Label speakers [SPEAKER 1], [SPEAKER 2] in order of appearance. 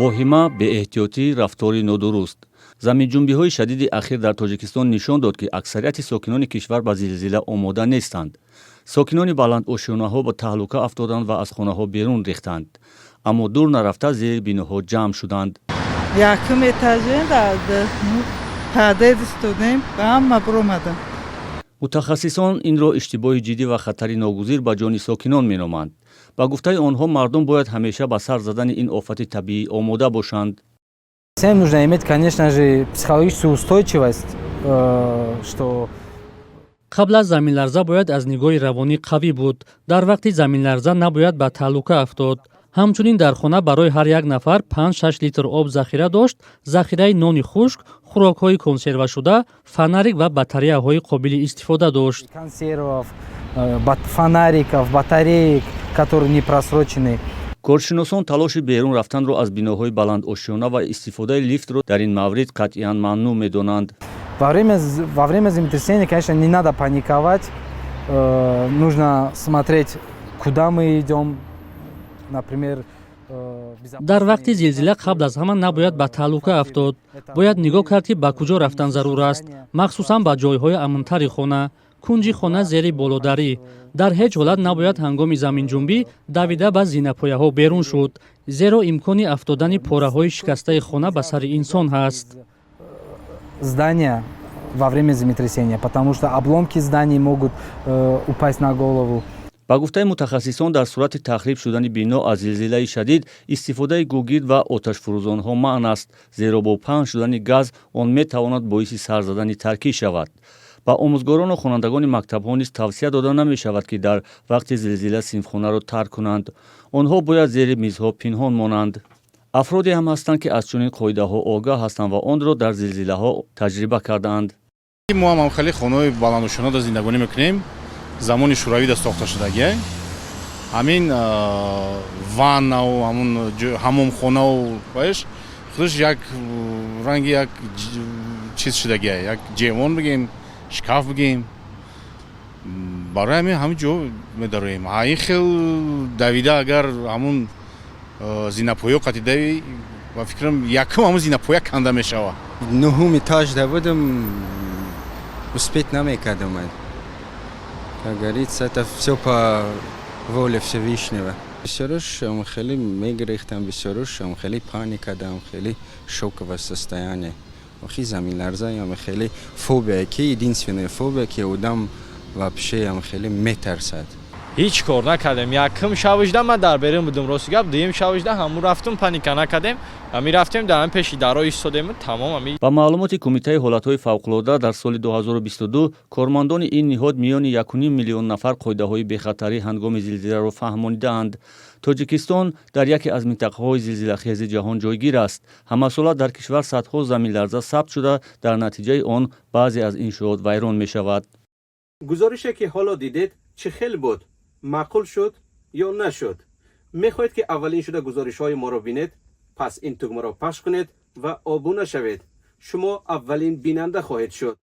[SPEAKER 1] воҳима, беэҳтиётӣ, рафтори нодуруст. заминҷунбиҳои шадиди ахир дар Тоҷикистон нишон дод, ки аксарияти сокинони кишвар ба зилзила омода нестанд. сокинони баландошӯнаҳо ба таҳлука афтоданд ва аз хонаҳо берун рехтанд. аммо дур нарафта зери биноҳо ҷамъ шуданд.
[SPEAKER 2] Якум этажем пада истодем, ҳама бромадам.
[SPEAKER 1] мутахассисон инро иштибоҳи ҷиддӣ ва хатари ногузир ба ҷони сокинон меноманд. ба гуфтаи онҳо, мардум бояд ҳамеша ба сар задани ин офати табиӣ омода бошанд.
[SPEAKER 3] Всем нужно иметь, конечно же, психологическую устойчивость, что
[SPEAKER 4] қабл аз заминларза бояд аз нигоҳи равонӣ қавӣ буд. дар вақти заминларза набояд ба таҳлука афтод. ҳамчунин дар хона барои ҳар як нафар 5-6 литр об захира дошт, захираи нони хушк, хӯрокҳои консервашуда, фонарик ва батареяҳои қобили истифода дошт.
[SPEAKER 3] консервов, фонариков, батареек, которые не просрочены.
[SPEAKER 1] коршиносон талоши берун рафтанро аз биноҳои баландошӯна ва истифодаи лифтро дар ин маврид қатъиян мамнӯъ медонанд.
[SPEAKER 3] Во время землетрясения, конечно, не надо паниковать. Нужно смотреть, куда мы идем. Например,
[SPEAKER 4] дар вақти зилзила қабл аз ҳама набояд ба таҳлука афтод. бояд нигоҳ кард, ки ба куҷо рафтан зарур аст, махсусан ба ҷойҳои амнтари хона, кунҷи хона зери болодарӣ. дар ҳеҷ ҳолат набояд ҳангоми заминҷунбӣ давида ба зинапояҳо берун шуд, зеро имкони афтодани пораҳои шикастаи хона ба сари инсон ҳаст.
[SPEAKER 3] Здания во время землетрясения, потому что обломки зданий могут упасть на голову.
[SPEAKER 1] ба гуфтаи мутахассисон, дар сурати тахриб шудани бино аз зилзилаи шадид истифодаи гугирд ва оташфурӯзонҳо маън аст, зеро бо паҳн шудани газ он метавонад боиси сар задани таркӣ шавад. ба омӯзгорону хонандагони мактабҳо низ тавсия дода намешавад, ки дар вақти зилзила синфхонаро тарк кунанд. онҳо бояд зери мизҳо пинҳон монанд. афроде ҳам ҳастанд, ки аз чунин қоидаҳо огаҳ ҳастанд ва онро дар зилзилаҳо таҷриба кардаанд.
[SPEAKER 5] мо ҳам хеле хонаҳои баландошӯнада зиндагонӣ мекунем. замони шӯравӣ да сохта шудагия ҳамин ваннау ҳамун ҳамомхонау баеш худаш як ранги як чиз шудагия, як ҷевон бигем, шкаф бигем, барои ҳамин ҳамин ҷо медароем. ин хел давида агар ҳамун зинапоё қатидави ба фикрам якум ҳамун зинапоя канда мешава.
[SPEAKER 6] нуҳум этаж да будам, успеть намекардам. Как говорится, это все по воле Всевышнего. Бисёруш хеле мегрехтам, бисёруш хеле паника дам, хеле шоковое состояние. Охи заминларза хеле фобия, ки единственная фобия, ки одам вообще хеле метарсад.
[SPEAKER 7] ҳеҷ кор накардем. якум шавижда ман дар берун будам, рости гап, дуюм шавижда ҳамун рафтум, паника накардем. мерафтем дар ҳамин пеши даро истодем, тамом.
[SPEAKER 1] ба маълумоти кумитаи ҳолатҳои фавқулодда, дар соли 2022 кормандони ин ниҳод миёни 1,5 миллион нафар қоидаҳои бехатарӣ ҳангоми зилзиларо фаҳмонидаанд. тоҷикистон дар яке аз минтақаҳои зилзилахези ҷаҳон ҷойгир аст. ҳамасола дар кишвар садҳо заминларза сабт шуда, дар натиҷаи он баъзе аз иншоот вайрон мешавад.
[SPEAKER 8] гузорише ки ҳоло дидед чӣ хел буд? маъқул шуд ё нашуд? мехоҳед ки аввалин шуда гузоришҳои моро бинед? пас ин тугмаро пахш кунед ва обуна шавед. шумо аввалин бинанда хоҳед шуд.